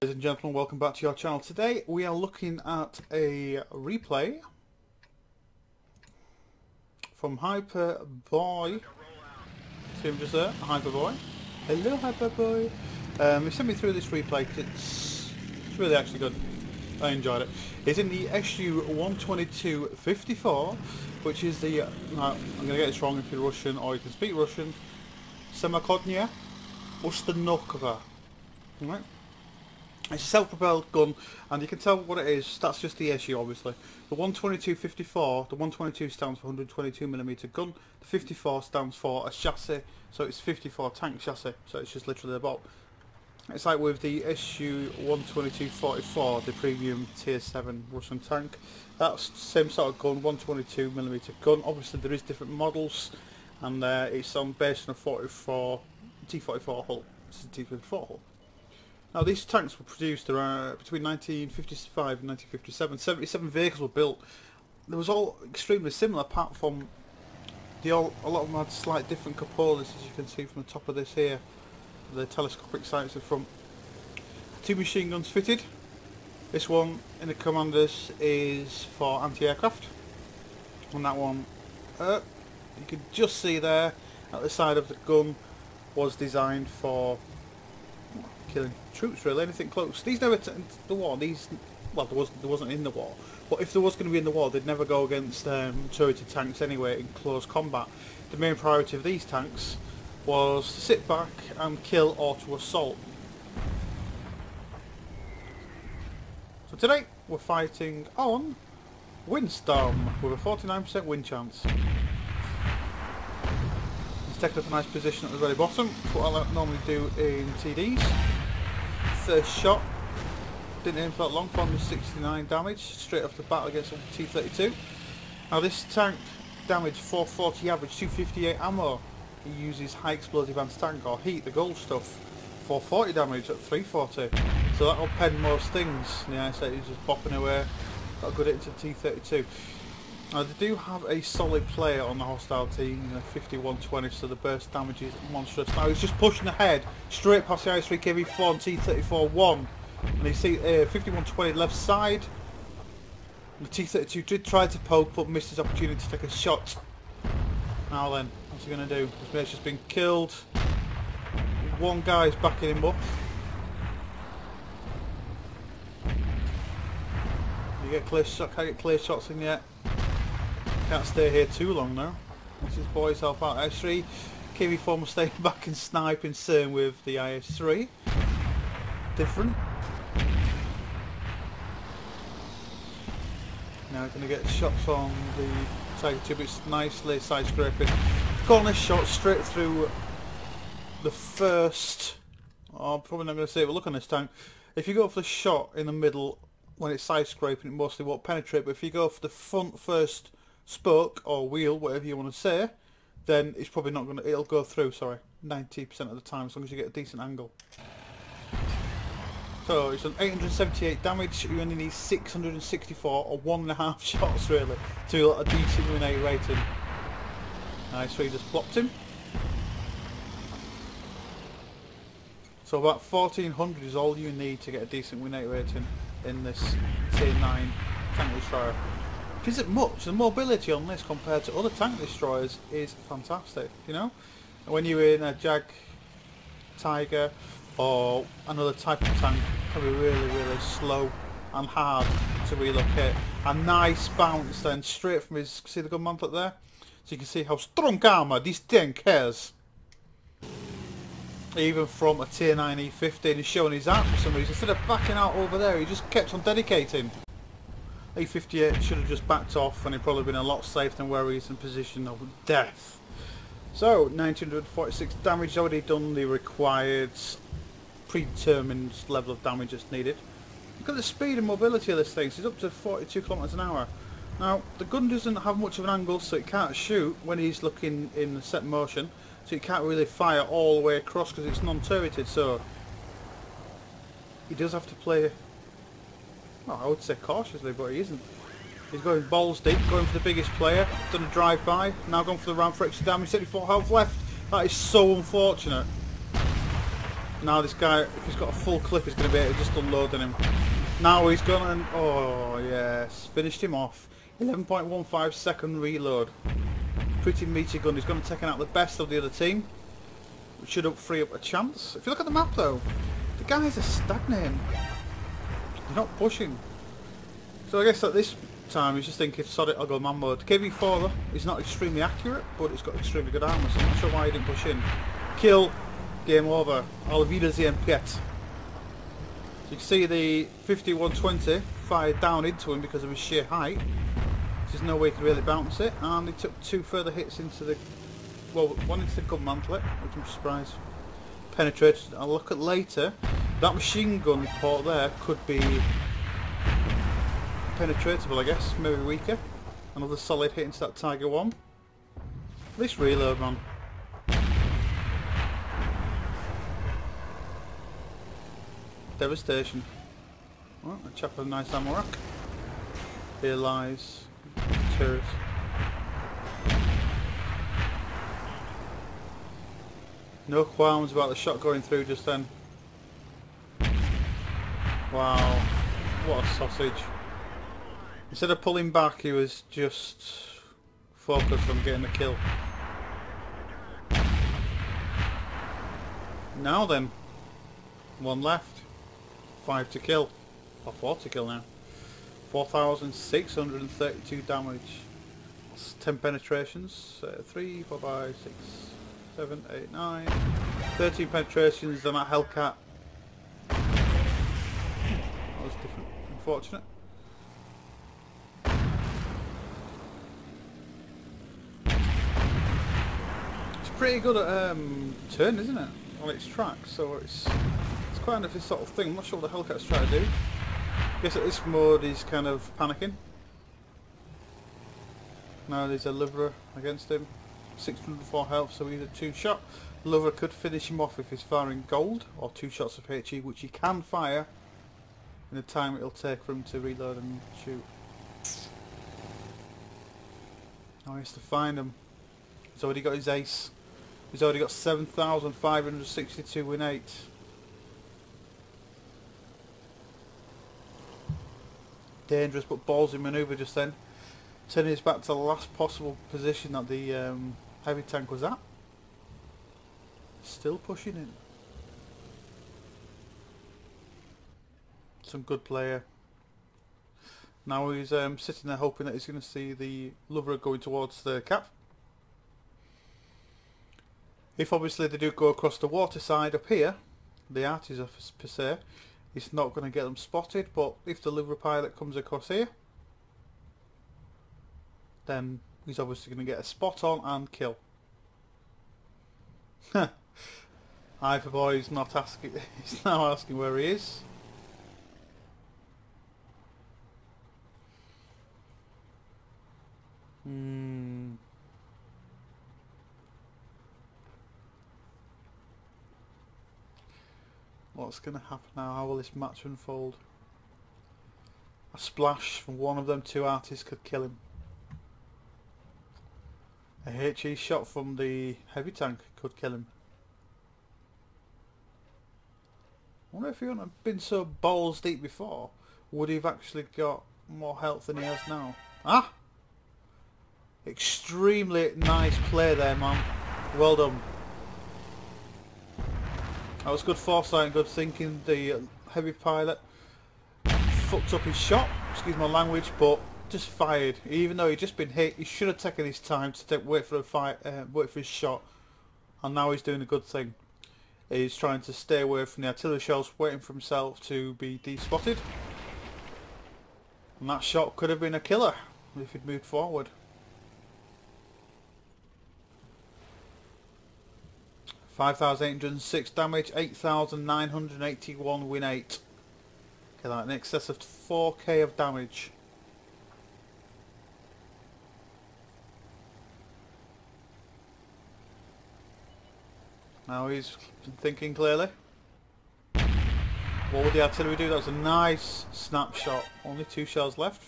Ladies and gentlemen, welcome back to your channel. Today we are looking at a replay from Hyperboy. See him just there, Hyperboy. Hello Hyperboy. He sent me through this replay because it's really actually good. I enjoyed it. It's in the SU-122-54, which is the, I'm going to get this wrong if you're Russian or you can speak Russian, Semakodnya Ustanokova. Right? It's a self-propelled gun, and you can tell what it is. That's just the SU, obviously. The 122-54, the 122 stands for 122mm gun, the 54 stands for a chassis, so it's 54 tank chassis, so it's just literally the bolt. It's like with the SU-122-44, the premium tier 7 Russian tank. That's the same sort of gun, 122mm gun. Obviously there is different models, and it's based on a T-44 hull. This is a T-54 hull. Now these tanks were produced around between 1955 and 1957. 77 vehicles were built. They was all extremely similar, apart from a lot of them had slight different cupolas, as you can see from the top of this here. The telescopic sights in front. 2 machine guns fitted. This one in the commanders is for anti-aircraft, and that one, you can just see there at the side of the gun, was designed for killing troops, really, anything close. These never the war. These, well, there wasn't in the war, but if there was going to be in the war, they'd never go against turreted tanks anyway in close combat. The main priority of these tanks was to sit back and kill or to assault. So today we're fighting on Windstorm with a 49% win chance. He's taking up a nice position at the very bottom. That's what I normally do in TDs. First shot, didn't aim for that long, 469 damage straight off the bat against a T-32. Now this tank damage 440 average, 258 ammo. He uses high explosive anti-tank or heat, the gold stuff. 440 damage at 340. So that'll pen most things. The eyesight is just bopping away. Got a good hit into the T-32. Now they do have a solid player on the hostile team, 5120, so the burst damage is monstrous. Now he's just pushing ahead, straight past the IS-3 KV-4 and T-34-1. And you see 5120 left side. The T-32 did try to poke but missed his opportunity to take a shot. Now then, what's he going to do? This mate's just been killed. One guy's backing him up. You get clear shot, can't get clear shots in yet. Can't stay here too long now. Let's just boy yourself out. IS-3 KV-4 must stay back and sniping, same with the IS-3. Different. Now we're going to get shots on the Tiger 2, but it's nicely side-scraping. Calling this shot straight through the first... Oh, I'm probably not going to say it, but look on this tank. If you go for the shot in the middle, when it's side-scraping, it mostly won't penetrate, but if you go for the front first spoke, or wheel, whatever you want to say, then it's probably not going to... It'll go through, sorry, 90% of the time, as long as you get a decent angle. So it's done 878 damage. You only need 664 or 1.5 shots really to a decent win rate rating. Nice, so he just blocked him. So about 1400 is all you need to get a decent win rate rating in this tier 9 tank destroyer. Which isn't much. The mobility on this compared to other tank destroyers is fantastic, you know. When you're in a Jag, Tiger or another type of tank, it can be really slow and hard to relocate. A nice bounce then straight from his, see the gun mantlet there? So you can see how strong armour this tank has. Even from a tier 9 E15, he's showing his arm for some reason. Instead of backing out over there, he just kept on dedicating. E58 should have just backed off, and he'd probably been a lot safer than where he's in position of death. So 1946 damage, already done the required predetermined level of damage that's needed. Look at the speed and mobility of this thing. So it's up to 42 kilometers an hour. Now the gun doesn't have much of an angle, so it can't shoot when he's looking in set motion, so he can't really fire all the way across because it's non-turreted, so he does have to play, well, I would say cautiously, but he isn't. He's going balls deep, going for the biggest player, done a drive-by, now going for the round for extra damage, 74 health left. That is so unfortunate. Now this guy, if he's got a full clip, he's going to be able to just unload on him. Now he's gone and, oh yes, finished him off. 11.15 second reload. Pretty meaty gun. He's going to take out the best of the other team, which should free up a chance. If you look at the map though, the guys are stagnating. They're not pushing. So I guess at this time he's just thinking, sod it, I'll go man mode. KV-4 though, he's not extremely accurate, but it's got extremely good armour, so I'm not sure why he didn't push in. Kill, game over. Auf Wiedersehen, Piet. So you can see the 51-120 fired down into him because of his sheer height. There's no way he could really bounce it, and he took 2 further hits into the, well, one into the gun mantlet, which I'm surprised penetrated. I'll look at later. That machine gun port there could be penetratable, I guess, maybe weaker. Another solid hit into that Tiger 1. This reload, man. Devastation. Well, a chap with a nice ammo rack. Here lies turret. No qualms about the shot going through just then. Wow, what a sausage. Instead of pulling back, he was just focused on getting the kill. Now then, 1 left. 5 to kill. Or 4 to kill now. 4,632 damage. That's 10 penetrations. 3, 4, 5, 6, 7, 8, 9. 13 penetrations on that Hellcat. That was different. Unfortunate. It's pretty good at turn, isn't it? On its track, so it's quite a sort of thing. I'm not sure what the Hellcat's trying to do. I guess at this mode he's kind of panicking. Now there's a Louvre against him. 604 health, so he's a 2-shot. Louvre could finish him off if he's firing gold, or 2 shots of HE, which he can fire in the time it'll take for him to reload and shoot. Now he has to find him. He's already got his ace. He's already got 7,562 win 8. Dangerous but ballsy manoeuvre just then. Turning us back to the last possible position that the heavy tank was at. Still pushing in. Some good player. Now he's sitting there hoping that he's going to see the Louvre going towards the cap. If obviously they do go across the water side up here, the artists per se, it's not going to get them spotted, but if the Louvre pilot comes across here, then he's obviously going to get a spot on and kill. Hyperboy is not asking, he's now asking where he is. What's going to happen now? How will this match unfold? A splash from one of them 2 artists could kill him. A HE shot from the heavy tank could kill him. I wonder if he wouldn't have been so balls deep before, would he have actually got more health than he has now? Ah! Extremely nice play there, man. Well done. That was good foresight and good thinking. The heavy pilot fucked up his shot, excuse my language, but just fired. Even though he'd just been hit, he should have taken his time to wait for his shot. And now he's doing a good thing. He's trying to stay away from the artillery shells, waiting for himself to be despotted. And that shot could have been a killer if he'd moved forward. 5,806 damage, 8,981 win 8. Okay, that in excess of 4k of damage. Now he's thinking clearly. What would the artillery do? That was a nice snapshot. Only 2 shells left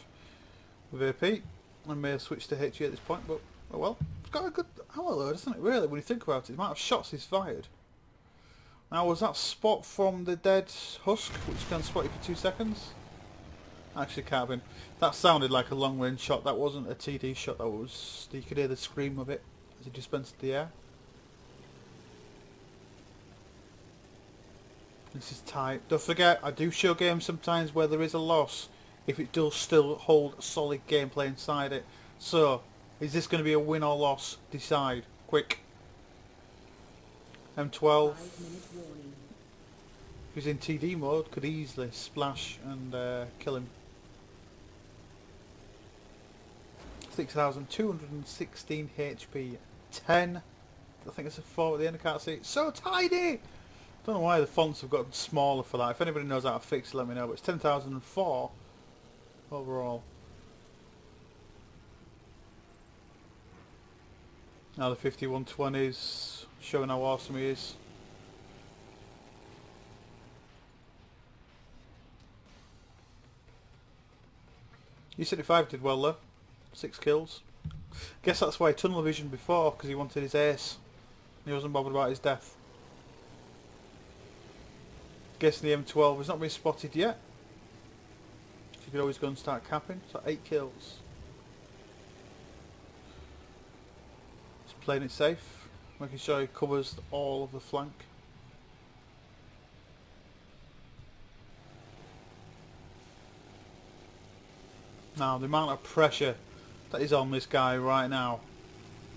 with AP. I may have switched to HE at this point, but oh well. It's got a good ammo load, isn't it, really, when you think about it? The amount of shots he's fired. Now, was that spot from the dead husk, which can spot you for 2 seconds? Actually, can't have been. That sounded like a long-range shot. That wasn't a TD shot. That was. You could hear the scream of it as it dispensed the air. This is tight. Don't forget, I do show games sometimes where there is a loss if it does still hold solid gameplay inside it. So, is this going to be a win or loss? Decide. Quick. M12. If he's in TD mode, could easily splash and kill him. 6,216 HP. 10. I think it's a 4 at the end. I can't see. It's so tiny! Don't know why the fonts have gotten smaller for that. If anybody knows how to fix it, let me know. But it's 10,004 overall. Now the 5120s showing how awesome he is. U-75 did well though. 6 kills. Guess that's why he tunnel vision before, because he wanted his ace. He wasn't bothered about his death. Guessing the M12 has not been spotted yet. So you could always go and start capping. So 8 kills. Just playing it safe, making sure he covers all of the flank. Now the amount of pressure that is on this guy right now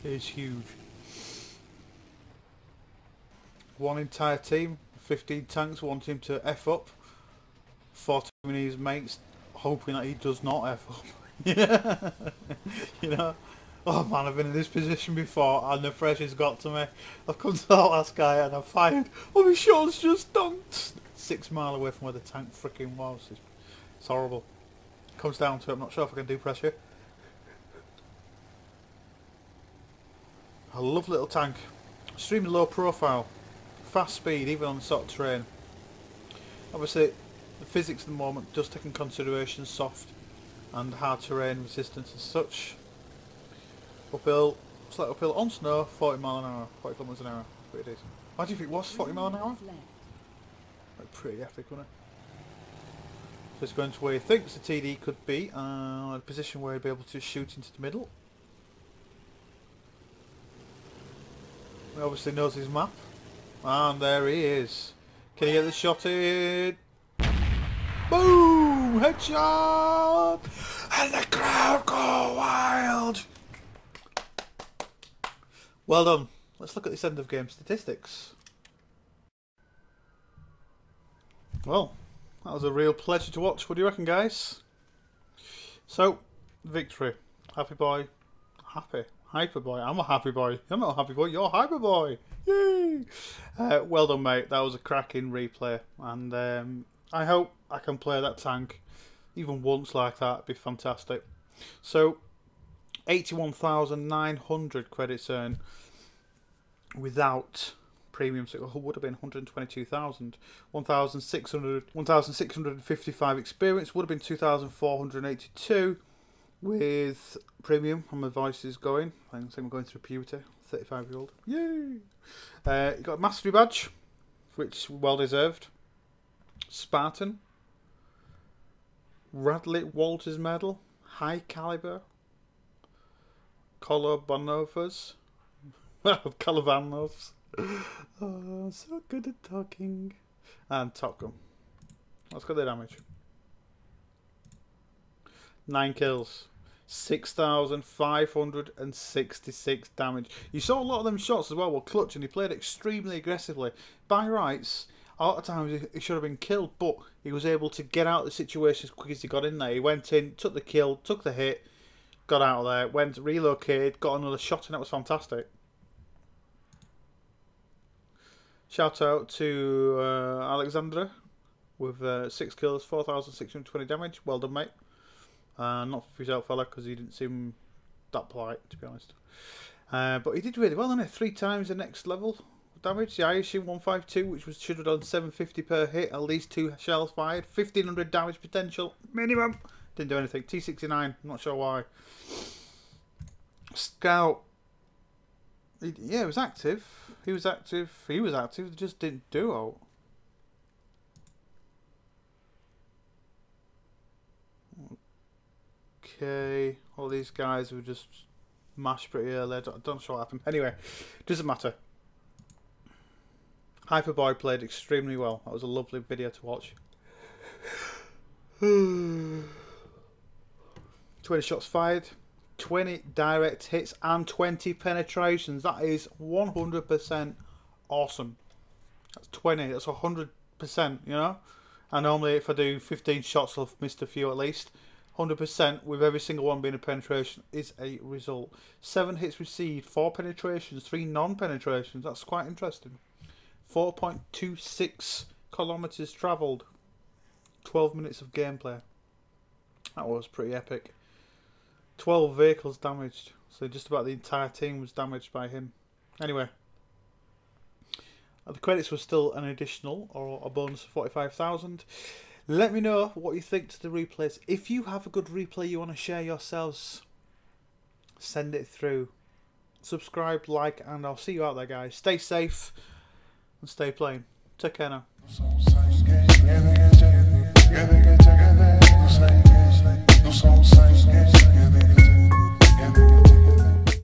is huge. One entire team, 15 tanks, want him to F up. 14 of his mates hoping that he does not F up. Yeah. You know, oh man, I've been in this position before and the pressure's got to me. I've come to that last guy and I've fired. Oh, my shot's just dunked 6 miles away from where the tank freaking was. It's horrible. Comes down to it. I'm not sure if I can do pressure. A lovely little tank. Extremely low profile. Fast speed, even on the sort of terrain. Obviously, the physics at the moment does take in consideration soft and hard terrain resistance as such. Uphill, slight uphill on snow, 40 mile an hour, 40 kilometers an hour. That's what it is. Imagine if it was 40 mile an hour. Like pretty epic, wouldn't it? So it's going to where he thinks the TD could be, a position where he'd be able to shoot into the middle. He obviously knows his map. And there he is. Can he get the shot in? Boom! Headshot! And the crowd go wild! Well done. Let's look at this end of game statistics. Well, that was a real pleasure to watch. What do you reckon, guys? So, victory. Happy boy. Happy. Hyperboy. I'm a happy boy. I'm not a happy boy. You're a Hyperboy. Yay! Well done, mate. That was a cracking replay. And I hope I can play that tank even once like that. It'd be fantastic. So, 81,900 credits earned without premium, so it would have been 122,000. 1,655 experience would have been 2,482 with premium. And my voice is going. I think I'm going through puberty. 35-year-old. Yay! You got a mastery badge, which well deserved. Spartan. Radley Walters medal. High caliber. Kolobanovas. Kolovanovs. Oh, so good at talking. And Top Gun. Let's get the damage. 9 kills. 6,566 damage. You saw a lot of them shots as well were clutch, and he played extremely aggressively. By rights, a lot of times he should have been killed, but he was able to get out of the situation as quick as he got in there. He went in, took the kill, took the hit, got out of there, went, relocated, got another shot, and that was fantastic. Shout out to Alexandra with 6 kills, 4,620 damage. Well done, mate. Not for yourself, fella, because he didn't seem that polite, to be honest. But he did really well, didn't he? 3 times the next level damage. The SU-122, which should have done 750 per hit, at least 2 shells fired. 1,500 damage potential, minimum. Didn't do anything. T69, not sure why. Scout. Yeah, he was active. He was active. He was active. They just didn't do out. Okay, all these guys were just mashed pretty early. I don't know what happened. Anyway, doesn't matter. Hyperboy played extremely well. That was a lovely video to watch. 20 shots fired, 20 direct hits and 20 penetrations. That is 100% awesome. That's 20. That's 100%, you know. And normally if I do 15 shots I've missed a few at least. 100% with every single one being a penetration is a result. 7 hits received, 4 penetrations, 3 non-penetrations. That's quite interesting. 4.26 kilometers travelled. 12 minutes of gameplay. That was pretty epic. 12 vehicles damaged. So just about the entire team was damaged by him. Anyway. The credits were still an additional or a bonus of 45,000. Let me know what you think to the replays. If you have a good replay you want to share yourselves, send it through. Subscribe, like, and I'll see you out there, guys. Stay safe and stay playing. Take care now.